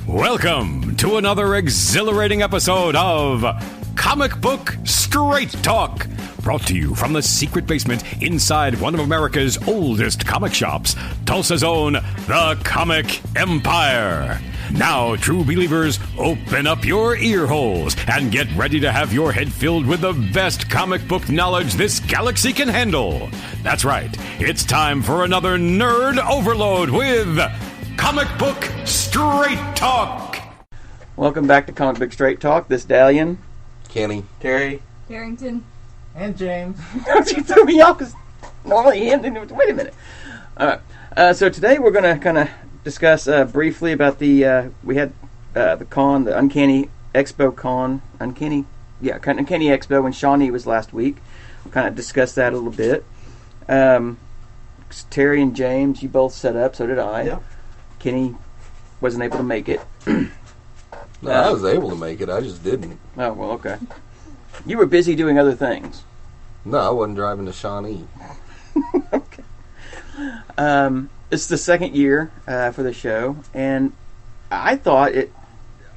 Welcome to another exhilarating episode of Comic Book Straight Talk, brought to you from the secret basement inside one of America's oldest comic shops, Tulsa's own The Comic Empire. Now, true believers, open up your ear holes and get ready to have your head filled with the best comic book knowledge this galaxy can handle. That's right, it's time for another nerd overload with Comic Book Straight Talk. Welcome back to Comic Book Straight Talk. This Dalian, Kenny, Terry, Harrington, and James. You threw me off because normally him didn't. Wait a minute. All right. So today we're going to kind of discuss briefly about the we had the con, the Uncanny Expo con, Uncanny Expo when Shawnee was last week. We'll kind of discuss that a little bit. Terry and James, you both set up. So did I. Yeah. Kenny wasn't able to make it. No, I was able to make it. I just didn't. Oh, well, okay. You were busy doing other things. No, I wasn't driving to Shawnee. Okay. It's the second year for the show, and I thought it.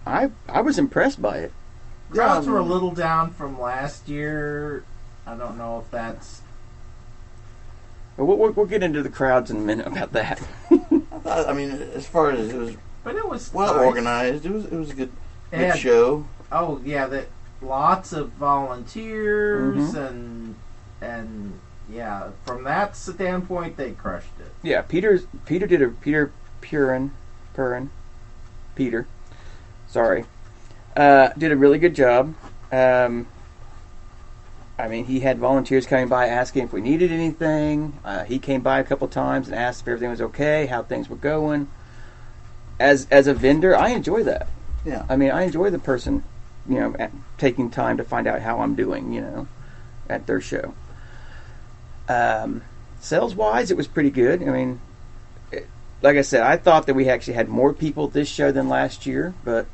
I was impressed by it. Crowds were a little down from last year. I don't know if that's... We'll get into the crowds in a minute about that. I mean, as far as it was, But it was well nice. organized. It was a good Yeah. show. Oh yeah, that lots of volunteers Mm-hmm. and yeah, from that standpoint they crushed it. Yeah, Peter sorry, did a really good job. I mean, he had volunteers coming by asking if we needed anything. He came by a couple times and asked if everything was okay, how things were going. As a vendor, I enjoy that. Yeah. I mean, I enjoy the person, taking time to find out how I'm doing, at their show. Sales-wise, it was pretty good. I mean, like I said, I thought that we actually had more people at this show than last year, but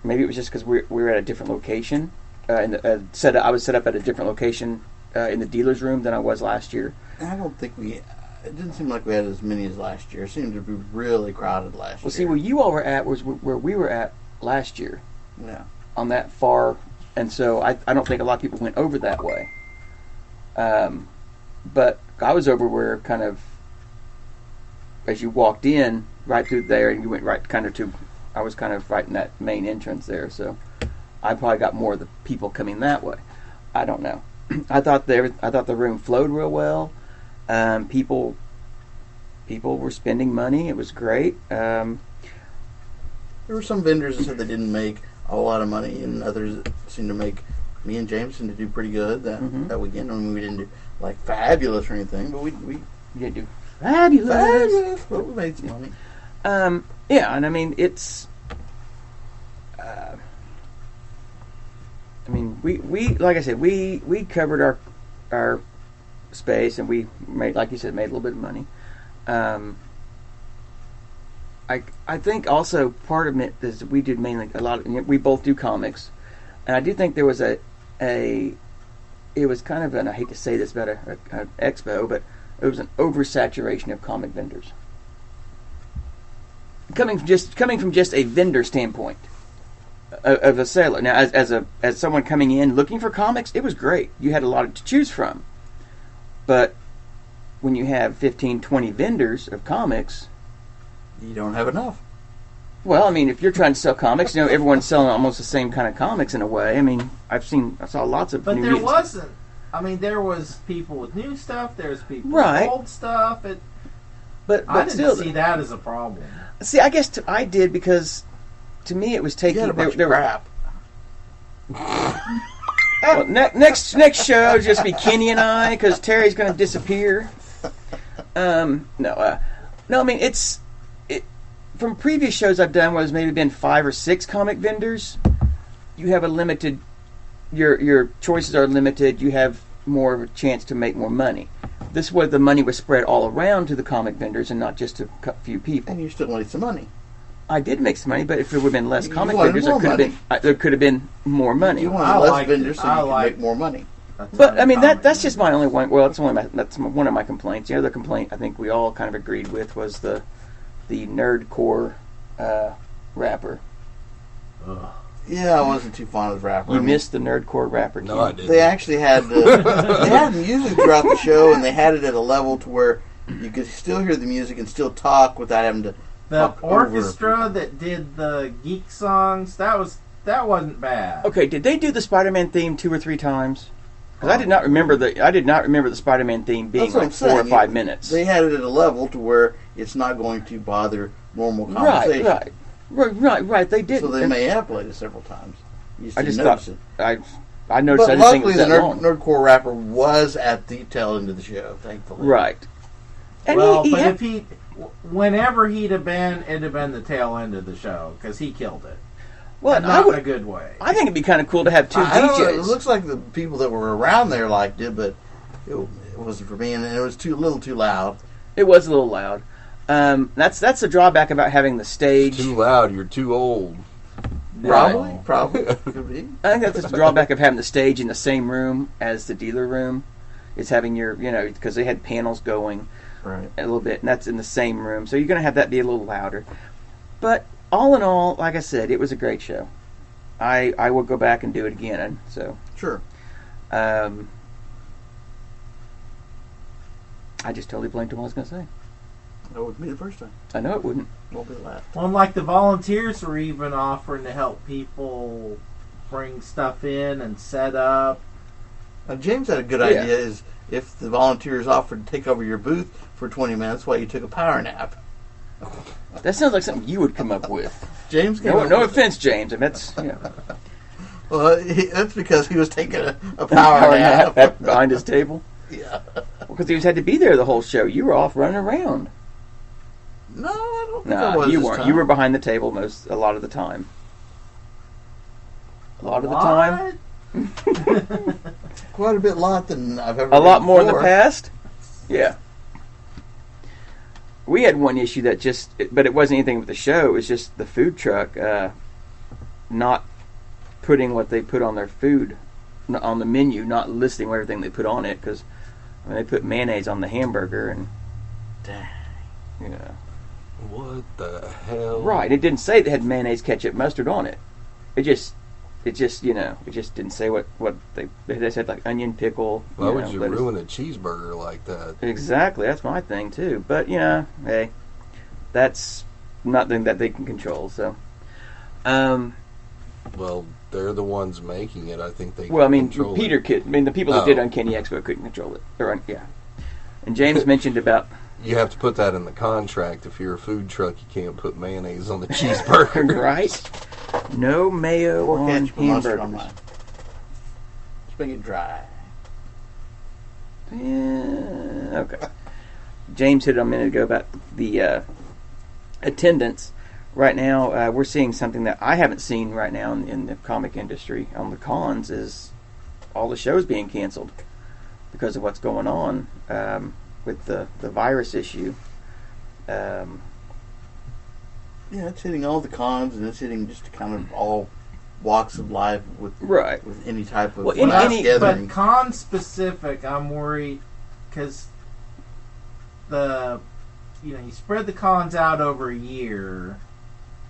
maybe it was just because we were at a different location. I was set up at a different location in the dealer's room than I was last year. And I don't think it didn't seem like we had as many as last year. It seemed to be really crowded last year. Well, see, where you all were at was where we were at last year. Yeah. On that far, and so I don't think a lot of people went over that way. But I was over where kind of, as you walked in, right through there, and you went right kind of to, I was kind of right in that main entrance there, so I probably got more of the people coming that way. I don't know. I thought the room flowed real well. People were spending money. It was great. There were some vendors that said they didn't make a lot of money, and others that seemed to make. Me and James seemed to do pretty good that weekend. I mean, we didn't do like fabulous or anything, but we did do fabulous. But we made some money. Yeah, and I mean it's. I mean, we like I said, we covered our space, and we made, like you said, made a little bit of money. I think also part of it is we did mainly a lot of, we both do comics, and I do think there was it was kind of an, I hate to say this about an expo, but it was an oversaturation of comic vendors. Coming from just a vendor standpoint of a seller. Now, as someone coming in looking for comics, it was great. You had a lot to choose from. But when you have 15, 20 vendors of comics, You don't have enough. well, I mean, if you're trying to sell comics, everyone's selling almost the same kind of comics in a way. I mean, I saw lots of But new there mutants. wasn't. I mean, there was people with new stuff. There's people Right. with old stuff. but I didn't still, see that as a problem. see, I guess I did, because to me it was You taking had a bunch there of were- crap. Well, next show just be Kenny and I, because Terry's going to disappear. No. I mean it. From previous shows I've done, where there's maybe been 5 or 6 comic vendors, you have a limited. Your choices are limited. You have more of a chance to make more money. This way, the money was spread all around to the comic vendors and not just to a few people. And you still made some money. I did make some money, but if there would have been less You comic wanted vendors, more there could have been more money. You I wanted less liked vendors it. so I you could liked make more money. But I mean that's just my only one. Well, that's one of my complaints. The other complaint I think we all kind of agreed with was the nerdcore rapper. Yeah, I wasn't too fond of the rapper. You missed the nerdcore rapper. No, Ken. I didn't. They actually had they had music throughout the show, and they had it at a level to where you could still hear the music and still talk without having to. The talk orchestra that did the geek songs, that wasn't bad. Okay, did they do the Spider-Man theme 2 or 3 times? Because I did not remember the Spider-Man theme being That's what like I'm saying. 4 or 5 minutes. They had it at a level to where it's not going to bother normal conversation. Right. They did. So they may have played it several times. You I just notice thought it. I noticed. But I didn't think it luckily, was the that long. nerdcore rapper was at the tail end of the show. Thankfully, Right. And whenever he'd have been, it'd have been the tail end of the show because he killed it. Well, And not in a good way. I think it'd be kind of cool to have 2 I don't know, DJs. it looks like the people that were around there liked it, but it wasn't for me, and it was a little too loud. It was a little loud. That's the drawback about having the stage. Too loud. You're too old. Probably could be. I think that's the drawback of having the stage in the same room as the dealer room. Is having your, because they had panels going Right. a little bit, and that's in the same room. So you're going to have that be a little louder. But all in all, like I said, it was a great show. I will go back and do it again. So Sure. I just totally blanked on what I was going to say. That would be the first time. I know it wouldn't. Won't be the last. Well, and like the volunteers were even offering to help people bring stuff in and set up. Now, James had a good Yeah. idea. Is if the volunteers offered to take over your booth for 20 minutes while you took a power nap. That sounds like something you would come up with. James came No, up no with offense, James. I mean, that's Well, that's because he was taking a power nap. behind his table. Yeah. Because he had to be there the whole show. You were off running around. No, I don't think I No, was you this weren't. time. You were behind the table a lot of the time. A lot of the time. Quite a bit lot than I've ever A lot been more in the before. past. Yeah. We had one issue but it wasn't anything with the show. It was just the food truck not putting what they put on their food on the menu, not listing everything they put on it, because they put mayonnaise on the hamburger and. Dang. Yeah. What the hell? Right. It didn't say they had mayonnaise, ketchup, mustard on it. It just didn't say what they said, like onion, pickle. Why would you lettuce. ruin a cheeseburger like that? Exactly. That's my thing too. But hey, that's nothing that they can control. So, Well, they're the ones making it. I think they. well, I can mean, control Peter it. could. I mean, the people that did Uncanny Expo couldn't control it. Yeah. And James mentioned about. You have to put that in the contract. If you're a food truck, you can't put mayonnaise on the cheeseburger. Right. No mayo Or on ketchup and mustard on hamburgers. mine. Just make it dry. Yeah, okay. James hit it a minute ago about the attendance. Right now, we're seeing something that I haven't seen right now in the comic industry on the cons is all the shows being canceled because of what's going on with the virus issue. Yeah, it's hitting all the cons, and it's hitting just kind of all walks of life with any type of mass gathering. But con specific, I'm worried because you spread the cons out over a year,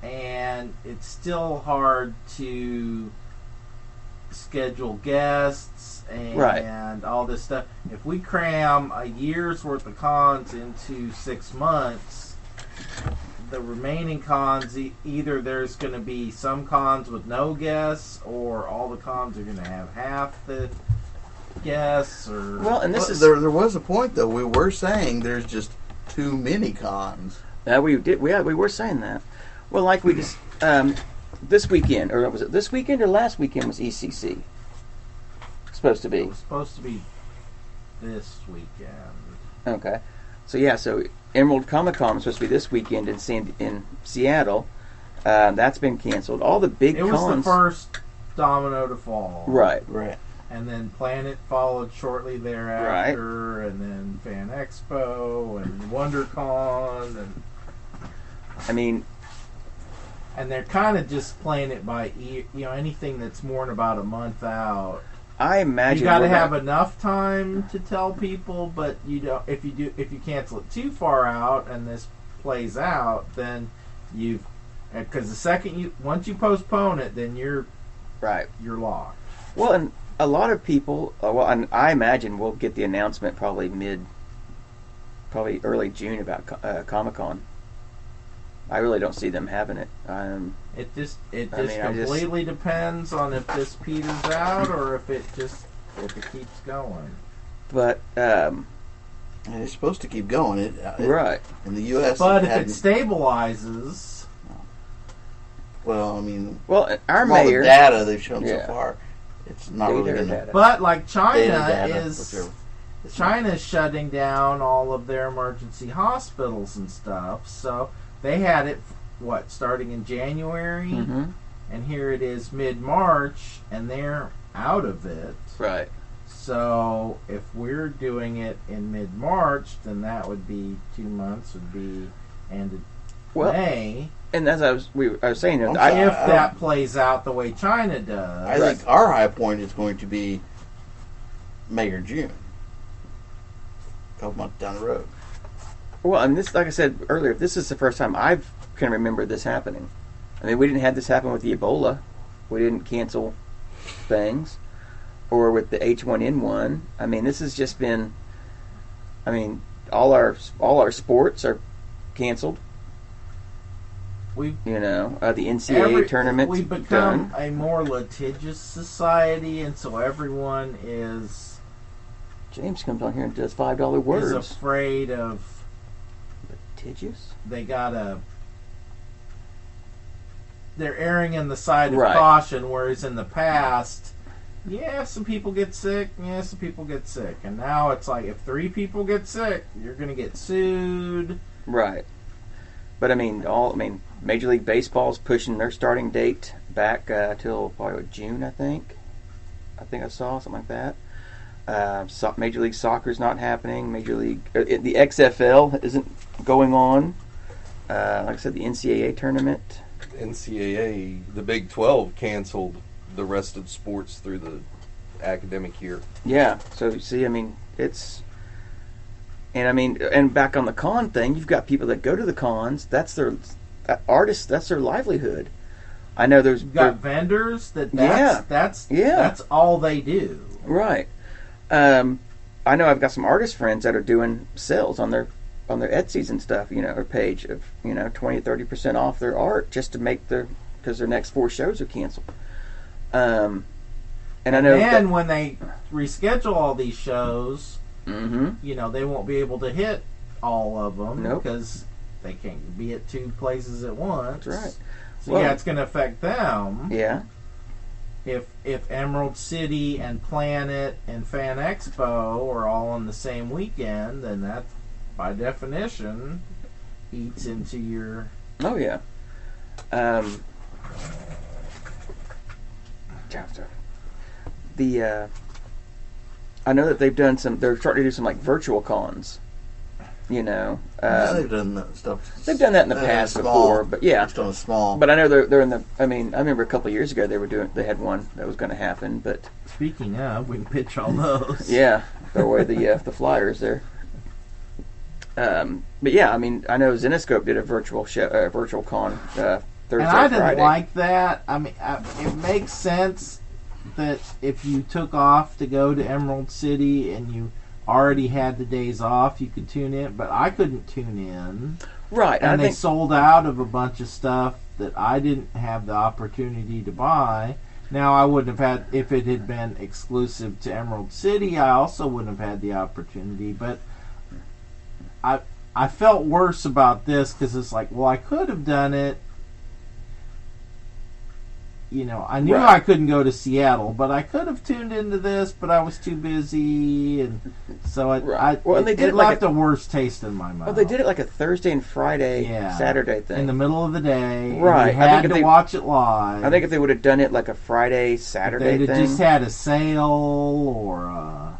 and it's still hard to schedule guests and all this stuff. If we cram a year's worth of cons into 6 months, the remaining cons, either there's going to be some cons with no guests, or all the cons are going to have half the guests. Or there was a point though. We were saying there's just too many cons. We were saying that. Well, like we just this weekend, or was it this weekend or last weekend was ECC supposed to be? It was supposed to be this weekend. Okay, so Emerald Comic Con was supposed to be this weekend in Seattle. That's been canceled. All the big cons. It was the first domino to fall. Right. And then Planet followed shortly thereafter, and then Fan Expo and WonderCon, and they're kind of just playing it by ear. Anything that's more than about a month out. I imagine you got to have enough time to tell people, but you don't. If you cancel it too far out and this plays out, then you've Because the second once you postpone it, then you're locked. Well, and a lot of people, and I imagine we'll get the announcement probably early June about Comic-Con. I really don't see them having it. It just completely depends on if this peters out or if it keeps going. But it's supposed to keep going. Right in the U.S. But if it stabilizes, well, I mean, our all mayor the data they've shown so far, it's not really going to. But like China's shutting down all of their emergency hospitals and stuff. So they had it, starting in January? Mm-hmm. And here it is mid-March, and they're out of it. Right. So if we're doing it in mid-March, then that would be 2 months, would be ended May. And as I was saying, if that plays out the way China does. I think our high point is going to be May or June. A couple months down the road. Well, and this, like I said earlier, this is the first time I can remember this happening. I mean, we didn't have this happen with the Ebola. We didn't cancel things. Or with the H1N1. I mean, this has just been... I mean, all our sports are canceled. The NCAA tournament. We've become a more litigious society, and so everyone is... James comes on here and does $5 words. Is afraid of... Litigious? They're erring in the side of caution, whereas in the past... Yeah, some people get sick. And now it's like, if 3 people get sick, you're going to get sued. Right. But Major League Baseball's pushing their starting date back till probably June, I think. I saw something like that. Major League Soccer's not happening. The XFL isn't going on. Like I said, the NCAA tournament. The Big 12 canceled the rest of sports through the academic year. Yeah, so you see, it's... And back on the con thing, you've got people that go to the cons, that's their livelihood. I know you've got vendors that's all they do. Right. I know I've got some artist friends that are doing sales on their Etsy's and stuff, or page of, 20-30% off their art just to make because their next 4 shows are canceled. And I know when they reschedule all these shows, mm-hmm. They won't be able to hit all of them because Nope. they can't be at 2 places at once. That's right. So it's going to affect them. Yeah. If Emerald City and Planet and Fan Expo are all on the same weekend, then that, by definition, eats into your... Oh, yeah. I know that they're starting to do some virtual cons. They've done that stuff. They've done that in the past before, but yeah. Just on a small. But I know they're in the. I remember a couple of years ago they had one that was going to happen, but. Speaking of, we can pitch all those. Yeah, throw away the flyers there. But yeah, I know Zenescope did a virtual show, virtual con Thursday, and I didn't Friday. like that. It makes sense that if you took off to go to Emerald City and you already had the days off, you could tune in, but I couldn't tune in. Right. And they sold out of a bunch of stuff that I didn't have the opportunity to buy. Now, I wouldn't have had, if it had been exclusive to Emerald City, I also wouldn't have had the opportunity, but I felt worse about this because it's like, well, I could have done it. I knew I couldn't go to Seattle, but I could have tuned into this, but I was too busy, and so it left a worse taste in my mouth. Well, they did it like a Thursday and Friday, Saturday thing. In the middle of the day. Right. You had to watch it live. I think if they would have done it like a Friday, Saturday they'd thing. have just had a sale or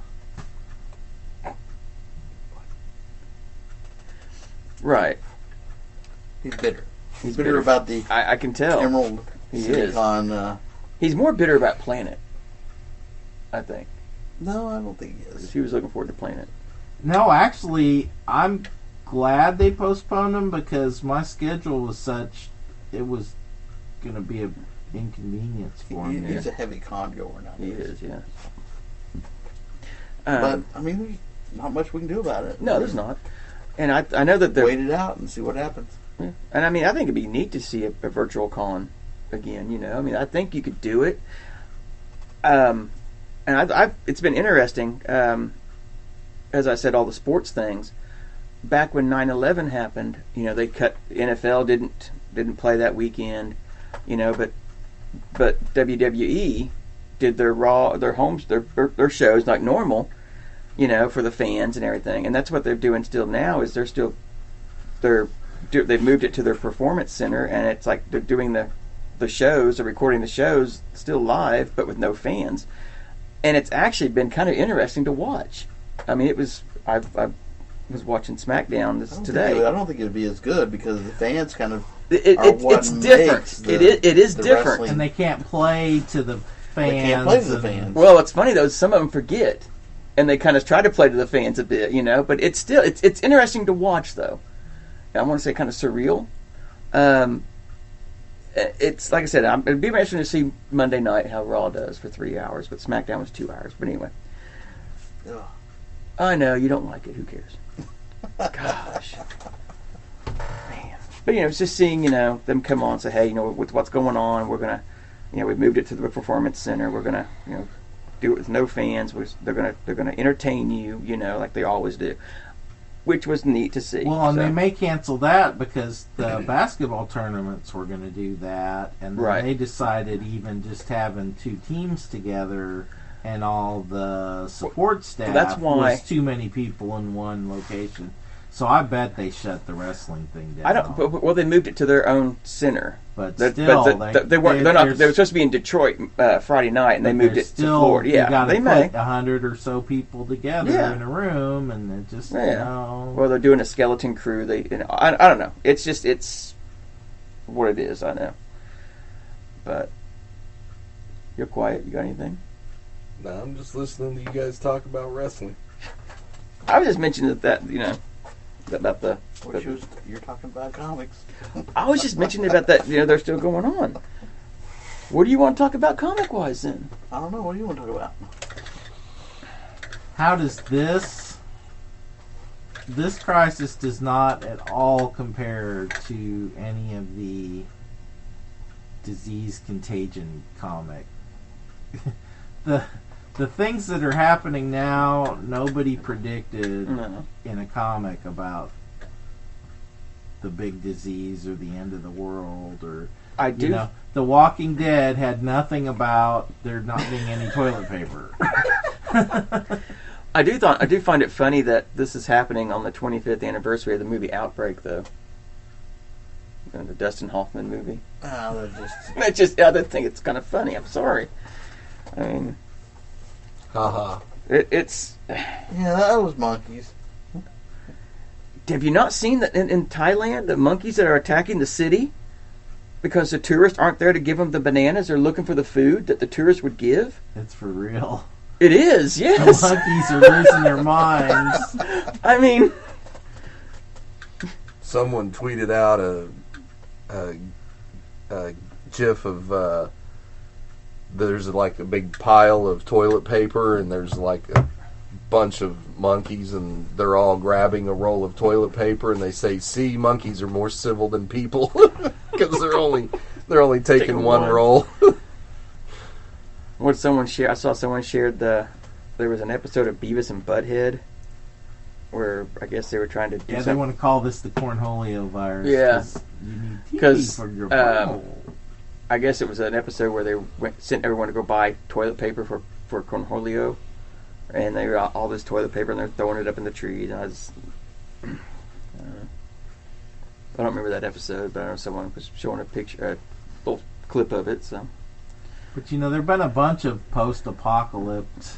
Right. He's bitter. He's bitter about the I can tell. Emerald City Con. He's more bitter about Planet, I think. No, I don't think he is. He was looking forward to Planet. No, actually, I'm glad they postponed them because my schedule was such it was going to be an inconvenience for him. He's a heavy con goer now. He is, yeah. But I mean, there's not much we can do about it. No, there's not. And I know that they're wait it out and see what happens. Yeah. And I mean, I think it'd be neat to see a virtual con again. You know, I mean, I think you could do it. And it's been interesting. As I said, all the sports things. Back when 9/11 happened, you know, they cut. NFL didn't play that weekend, you know, but WWE did their their shows like normal, you know, for the fans and everything. And that's what they're doing still now. Is they've moved it to their performance center, and it's like they're doing the shows, they're recording the shows still live, but with no fans. And it's actually been kind of interesting to watch. I mean, I was watching SmackDown today. I don't think it would be as good because the fans kind of it's different. It is different, wrestling. And they can't play to the fans. They can't play to the fans. Well, it's funny though. Some of them forget, and they kind of try to play to the fans a bit, you know. But it's still it's interesting to watch though. I want to say kind of surreal. It's like I said, it'd be interesting to see Monday night how Raw does for 3 hours, but SmackDown was 2 hours. But anyway, I know you don't like it. Who cares? Gosh, man. But you know, it's just seeing them come on and say, hey, you know, with what's going on, we're gonna, you know, we moved it to the performance center. We're gonna, you know, do it with no fans. They're gonna entertain you, you know, like they always do. Which was neat to see. Well, and they may cancel that because the basketball tournaments were going to do that, and then they decided even just having 2 teams together and all the support staff was too many people in one location. So I bet they shut the wrestling thing down. Well, they moved it to their own center. But still, they weren't. They were supposed to be in Detroit Friday night, and they moved it to Florida. Yeah, you got to put 100 or so people together in a room, and it just you know. Well, they're doing a skeleton crew. I don't know. It's what it is. I know. But you're quiet. You got anything? No, I'm just listening to you guys talk about wrestling. I was just mentioning that you know. About you're talking about comics. I was just mentioning about that. You know, they're still going on. What do you want to talk about comic-wise then? I don't know. What do you want to talk about? How does this crisis does not at all compare to any of the disease contagion comic. The things that are happening now, nobody predicted in a comic about the big disease or the end of the world. Or you know, The Walking Dead had nothing about there not being any toilet paper. I do find it funny that this is happening on the 25th anniversary of the movie Outbreak, though. You know, the Dustin Hoffman movie. I think it's kind of funny. I'm sorry. I mean. Haha. It's that was monkeys. Have you not seen that in Thailand, the monkeys that are attacking the city because the tourists aren't there to give them the bananas? They're looking for the food that the tourists would give. It's for real. It is, yes. The monkeys are losing their minds. I mean, someone tweeted out a GIF of. There's like a big pile of toilet paper, and there's like a bunch of monkeys, and they're all grabbing a roll of toilet paper, and they say, "See, monkeys are more civil than people," because they're only taking one roll. What someone share? I saw someone shared there was an episode of Beavis and Butthead where I guess they were trying to do they want to call this the cornholio virus. Yeah, you need TV for your bowl. I guess it was an episode where they sent everyone to go buy toilet paper for cornholio, and they got all this toilet paper and they're throwing it up in the trees. And I don't remember that episode, but I know someone was showing a picture, a little clip of it. So, but you know, there've been a bunch of post-apocalypse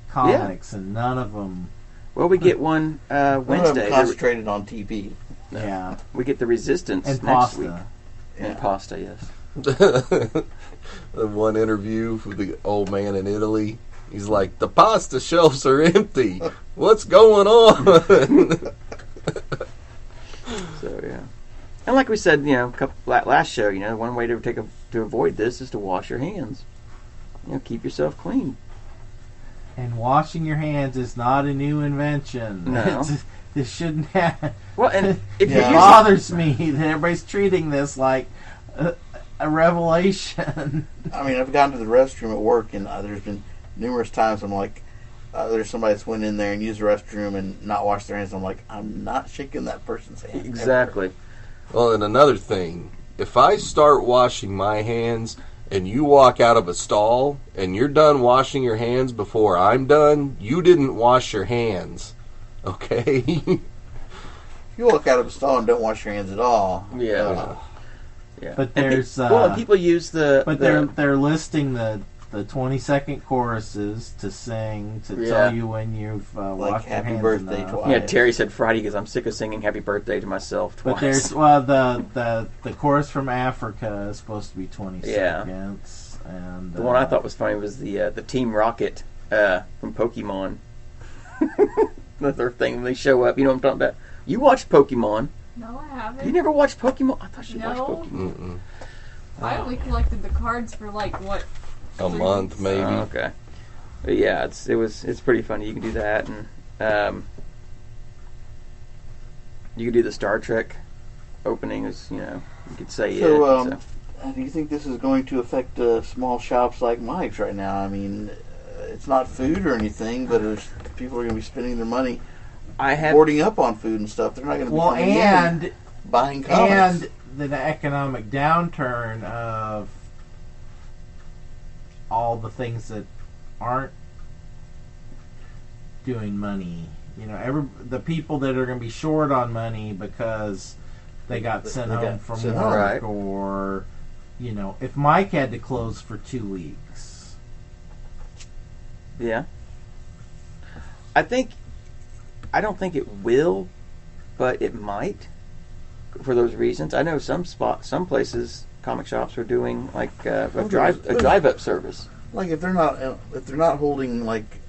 comics, and none of them. Well, we get one Wednesday. Concentrated on TV. Yeah, we get the Resistance and next pasta. week. And pasta, yes. The one interview with the old man in Italy, he's like, the pasta shelves are empty. What's going on? So, yeah. And like we said, last show, one way to avoid this is to wash your hands. Keep yourself clean. And washing your hands is not a new invention. No. This shouldn't have. Well, and if It bothers me that everybody's treating this like a revelation. I mean, I've gone to the restroom at work, and there's been numerous times I'm like, there's somebody that's went in there and used the restroom and not washed their hands. I'm like, I'm not shaking that person's hand. Exactly. Ever. Well, and another thing, if I start washing my hands and you walk out of a stall and you're done washing your hands before I'm done, you didn't wash your hands. Okay? If you walk out of a stall and don't wash your hands at all. Yeah. Yeah. But there's and people use the. But they're listing the 20-second choruses to sing to tell you when you've washed your hands. Happy birthday enough. twice. Yeah, Terry said Friday because I'm sick of singing Happy Birthday to myself twice. But there's the chorus from Africa is supposed to be 20 seconds, and the one I thought was funny was the Team Rocket from Pokemon. Another thing when they show up, you know what I'm talking about. You watched Pokemon? No, I haven't. You never watched Pokemon? I thought you watched No. Pokemon. Mm-mm. I only collected the cards for like what? A 3 month, weeks? maybe. Oh, okay. But yeah, it's pretty funny. You can do that, and you can do the Star Trek opening. You could say So, do you think this is going to affect small shops like Mike's right now? I mean, it's not food or anything, but people are going to be spending their money hoarding up on food and stuff. They're not going to be coming in and buying comics. And the economic downturn of all the things that aren't doing money. The people that are going to be short on money because they got sent home from work, right. or if Mike had to close for 2 weeks. Yeah. I don't think it will, but it might for those reasons. I know some places, comic shops are doing like a drive-up service. Like if they're not holding like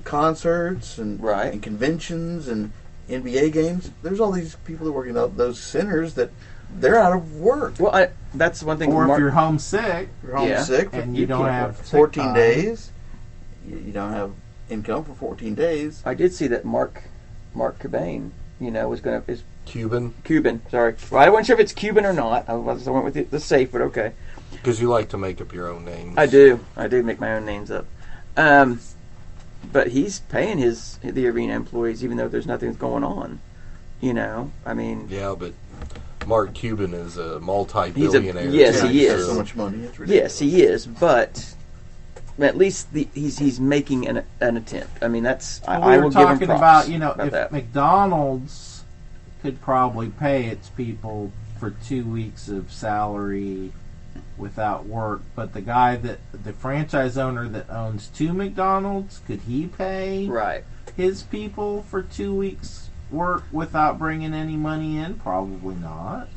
concerts and conventions and NBA games, there's all these people that work in those centers that they're out of work. Well, that's one thing. Or if you're homesick, and you don't have 14 days, you don't have income for 14 days. I did see that Mark Cobain, is Cuban. Sorry, well, I wasn't sure if it's Cuban or not. I went with the safe, but okay. Because you like to make up your own names. I do make my own names up. But he's paying the arena employees even though there's nothing going on. I mean. Yeah, but Mark Cuban is a multi-billionaire. He is. He has so much money. It's ridiculous. Yes, he is. But at least he's making an attempt. I mean, I will give him props if that. McDonald's could probably pay its people for 2 weeks of salary without work, but the franchise owner that owns 2 McDonald's, could he pay his people for 2 weeks work without bringing any money in? Probably not.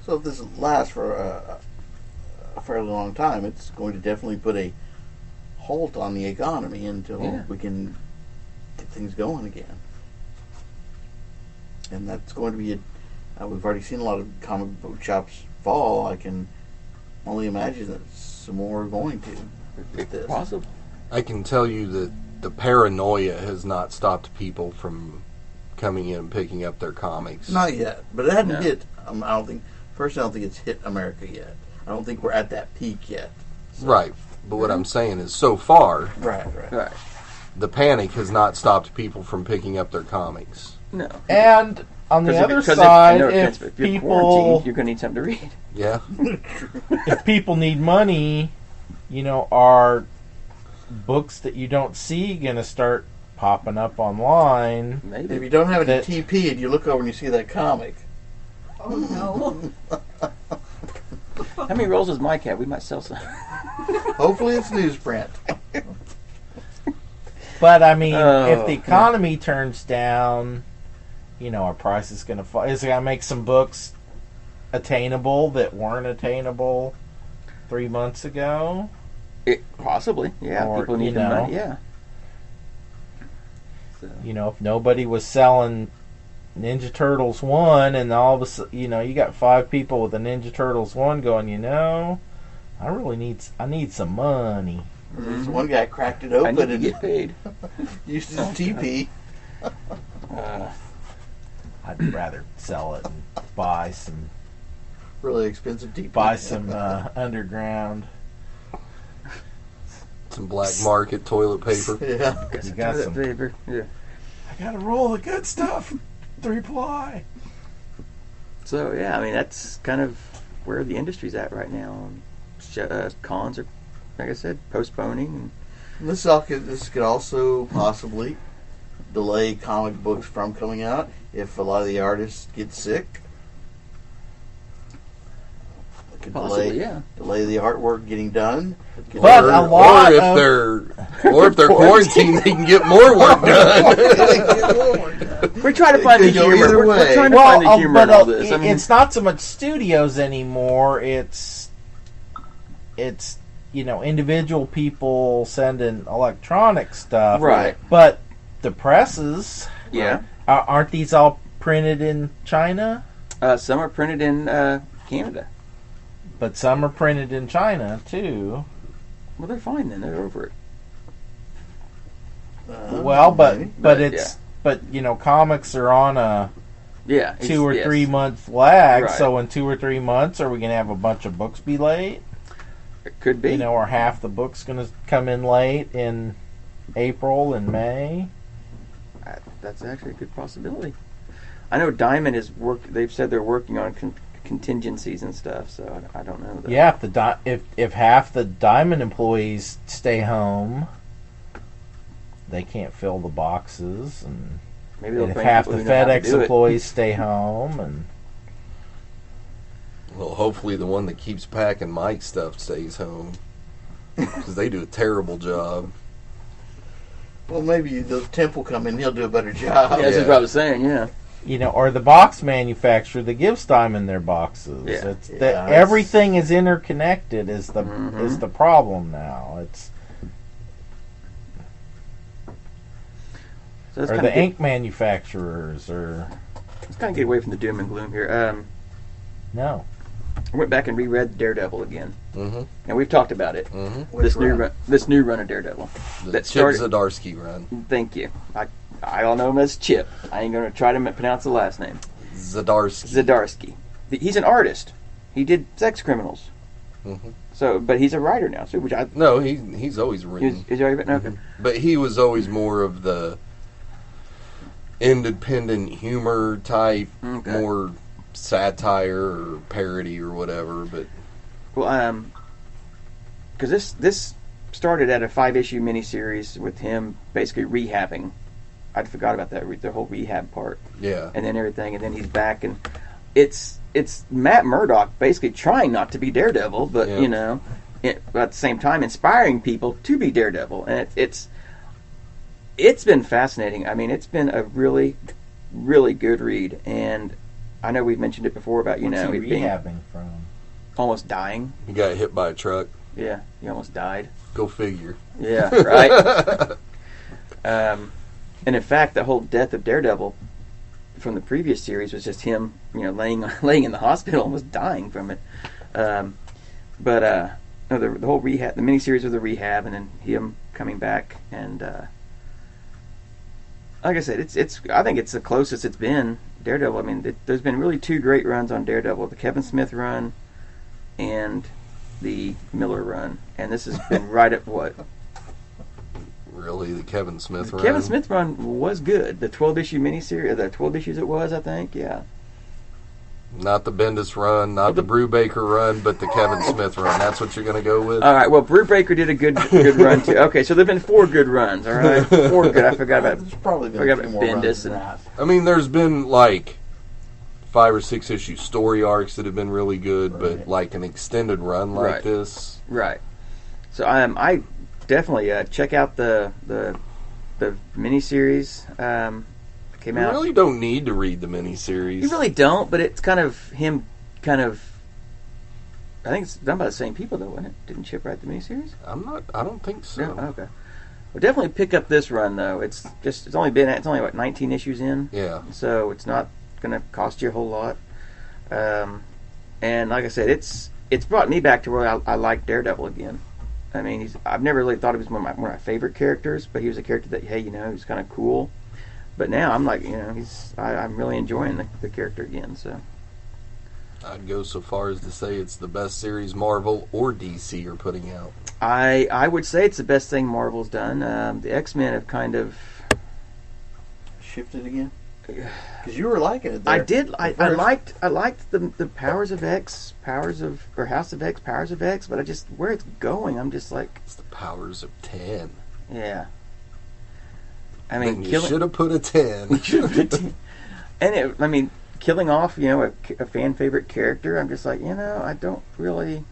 So if this lasts for a fairly long time, it's going to definitely put a halt on the economy until we can get things going again. And that's going to be we've already seen a lot of comic book shops fall. I can only imagine that some more are going to with this. Possible. I can tell you that the paranoia has not stopped people from coming in and picking up their comics. Not yet, but it hadn't hit. I don't think it's hit America yet. I don't think we're at that peak yet. So. Right, but what I'm saying is, so far, right, the panic has not stopped people from picking up their comics. No, and on the other side, if people, you're going to need something to read. Yeah. If people need money, are books that you don't see going to start popping up online? Maybe. If you don't have any TP and you look over and you see that comic. Oh no. How many rolls does Mike have? We might sell some. Hopefully it's newsprint. But I mean, if the economy turns down, our price is going to fall. Is it going to make some books attainable that weren't attainable 3 months ago? Possibly, yeah. Or, people need the money, yeah. So. If nobody was selling, Ninja Turtles 1, and all of a sudden, you got 5 people with a Ninja Turtles 1 going, I need some money. There's one guy cracked it I open need to and get paid. used his TP. I'd rather sell it and buy some Really expensive TP. underground. Some black market toilet paper. Yeah. You got some paper. Yeah. I got to roll the good stuff. 3-ply. So yeah, I mean that's kind of where the industry's at right now. Cons are, like I said, postponing. And This could also possibly delay comic books from coming out if a lot of the artists get sick. It could possibly, yeah. delay the artwork getting done. But a lot or if they're quarantined, they can get more work done. We're trying to find the could go humor. either We're way. trying to find the humor in all this. It's not so much studios anymore. It's individual people sending electronic stuff. Right. But the presses, yeah. aren't these all printed in China? Some are printed in Canada. But some are printed in China too. Well, they're fine then. They're over it. Comics are on a Yeah. 2 or 3 month lag. Right. So in 2 or 3 months, are we going to have a bunch of books be late? It could be. Or half the books going to come in late in April and May? That's actually a good possibility. I know Diamond is They've said they're working on contingencies and stuff. So I don't know. That. Yeah, if half the Diamond employees stay home, they can't fill the boxes, and Maybe they'll if bring half the people who know how to FedEx do it. employees stay home, and Well, hopefully the one that keeps packing Mike's stuff stays home. Because they do a terrible job. Well, maybe the Temp will come in and he'll do a better job. Yeah, that's what I was saying. Yeah. or the box manufacturer that gives Diamond their boxes. Yeah. Everything is interconnected. Is the problem now? So Or the ink manufacturers, or Let's kind of get away from the doom and gloom here. no. I went back and reread Daredevil again, Mm-hmm. and we've talked about it. Mm-hmm. This new run of Daredevil. The That Chip started- Zdarsky run. Thank you. I all know him as Chip. I ain't gonna try to pronounce the last name. Zdarsky. Zdarsky. He's an artist. He did Sex Criminals. Mm-hmm. So, but he's a writer now. So, No, he's always written. He's already written. Okay. But he was always more of the independent humor type, Okay. more satire or parody or whatever. But Well, because this started at a 5-issue miniseries with him basically rehabbing. I forgot about that, the whole rehab part, yeah, and then everything, and then he's back, and it's Matt Murdock basically trying not to be Daredevil, but Yeah. at the same time inspiring people to be Daredevil, and it's been fascinating. I mean, it's been a really, really good read, and I know we've mentioned it before about What's he it being rehabbing from? almost dying. he got hit by a truck. Yeah, he almost died. Go figure. Yeah, right. And in fact, the whole death of Daredevil from the previous series was just him, laying in the hospital, almost dying from it. The whole rehab, the miniseries of the rehab, and then him coming back, and like I said, I think it's the closest it's been Daredevil. I mean, there's been really 2 great runs on Daredevil: the Kevin Smith run and the Miller run, and this has been right at what. Really, the Kevin Smith run. Kevin Smith run was good. The 12-issue miniseries, the 12 issues it was, I think, yeah. Not the Bendis run, not the Brubaker run, but the Kevin Smith run. That's what you're going to go with? All right, well, Brubaker did a good run, too. Okay, so there have been 4 good runs, all right? 4 good. I forgot about There's probably been a few more runs Bendis than and that. I mean, there's been like 5 or 6 issue story arcs that have been really good, but like an extended run like Right. this. Right. So I definitely check out the miniseries. Came You out. really don't need to read the miniseries. You really don't, but it's kind of him. I think it's done by the same people, though, wasn't it? Didn't Chip write the miniseries? I don't think so. No. Okay. Well, definitely pick up this run though. It's only what 19 issues in. Yeah. So it's not going to cost you a whole lot. And like I said, it's brought me back to where I like Daredevil again. I mean, I've never really thought he was one of my favorite characters, but he was a character that, hey, he's kind of cool. But now I'm like, I'm really enjoying the character again. So I'd go so far as to say it's the best series Marvel or DC are putting out. I would say it's the best thing Marvel's done. The X-Men have kind of shifted again. Because you were liking it there. I did. I liked the Powers of X, House of X, Powers of X, but where it's going, I'm just like... It's the Powers of 10. Yeah. I mean, you should have put a 10. And killing off, a fan favorite character, I'm just like, I don't really,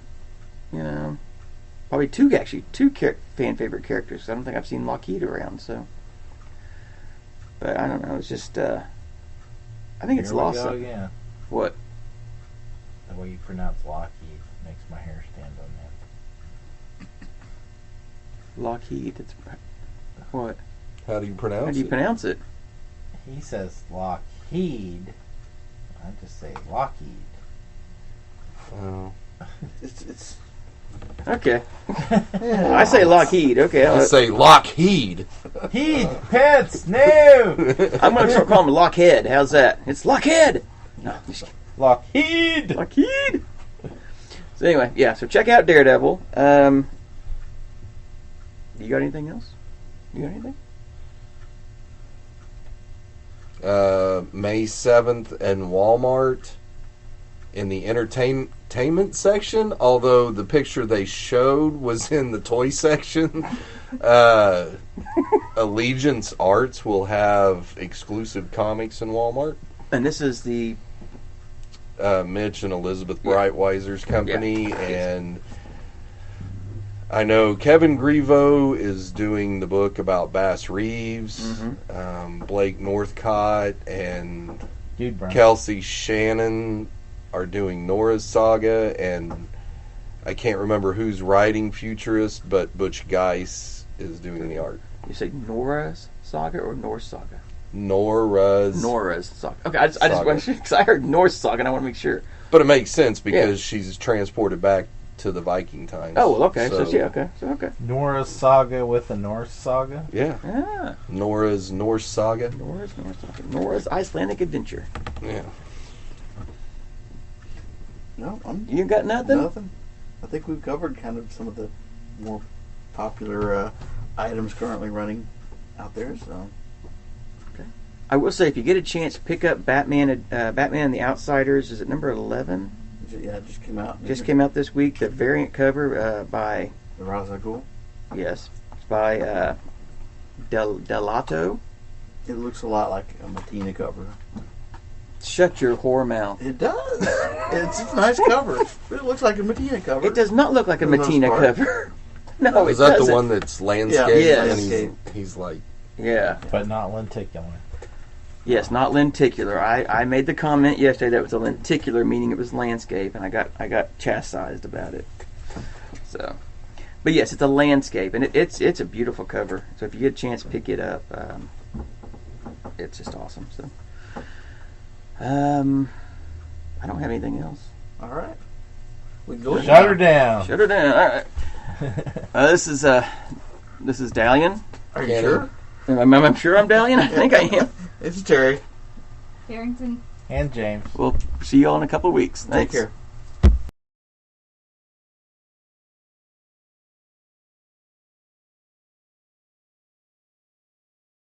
probably two fan favorite characters. I don't think I've seen Lockheed around, so. But I don't know. It's just, I think it's lost. Here we go again. What? The way you pronounce Lockheed makes my hair stand on end. Lockheed. It's what? How do you pronounce it? How do you pronounce it? He says Lockheed. I just say Lockheed. Oh. It's okay. I say Lockheed. Okay. I say Lockheed. Heed, pets, no! I'm going to start calling him Lockhead. How's that? It's Lockhead. No, Lockheed. Lockheed. So anyway, yeah. So check out Daredevil. You got anything else? You got anything? May 7th in Walmart in the entertainment section, although the picture they showed was in the toy section. Allegiance Arts will have exclusive comics in Walmart. And this is the Mitch and Elizabeth Breitweiser's company, and I know Kevin Grievo is doing the book about Bass Reeves. Blake Northcott and Kelsey Shannon are doing Nora's Saga, and I can't remember who's writing Futurist, but Butch Geis is doing the art. You say Nora's Saga or Norse Saga? Nora's Saga. Okay, I just want to, because I heard Norse Saga and I want to make sure. But it makes sense because she's transported back to the Viking times. Oh, well, okay. Okay. Nora's Saga with a Norse Saga? Yeah. Ah. Nora's Norse Saga. Nora's Saga. Nora's Icelandic Adventure. Yeah. No, you got nothing? Nothing. I think we've covered kind of some of the more popular items currently running out there. So, okay. I will say, if you get a chance, pick up Batman and the Outsiders. Is it number 11? Yeah, it just came out. Came out this week. The variant cover by Ra's al Ghul. Yes, it's by Delato. It looks a lot like a Matina cover. Shut your whore mouth. It does. It's a nice cover. It looks like a Matina cover. It does not look like a Matina cover. No, is that the one that's landscape? Yeah, and he's like, but not lenticular. Yes, not lenticular. I made the comment yesterday that it was a lenticular, meaning it was landscape, and I got chastised about it. So, but yes, it's a landscape, and it's a beautiful cover. So if you get a chance, pick it up. It's just awesome. So, I don't have anything else. All right, we go. Shut her down. Shut her down. All right. This is Dalian. Are you sure? I'm sure I'm Dalian. I think I am. It's Terry. Harrington. And James. We'll see you all in a couple of weeks. Thanks. Take care.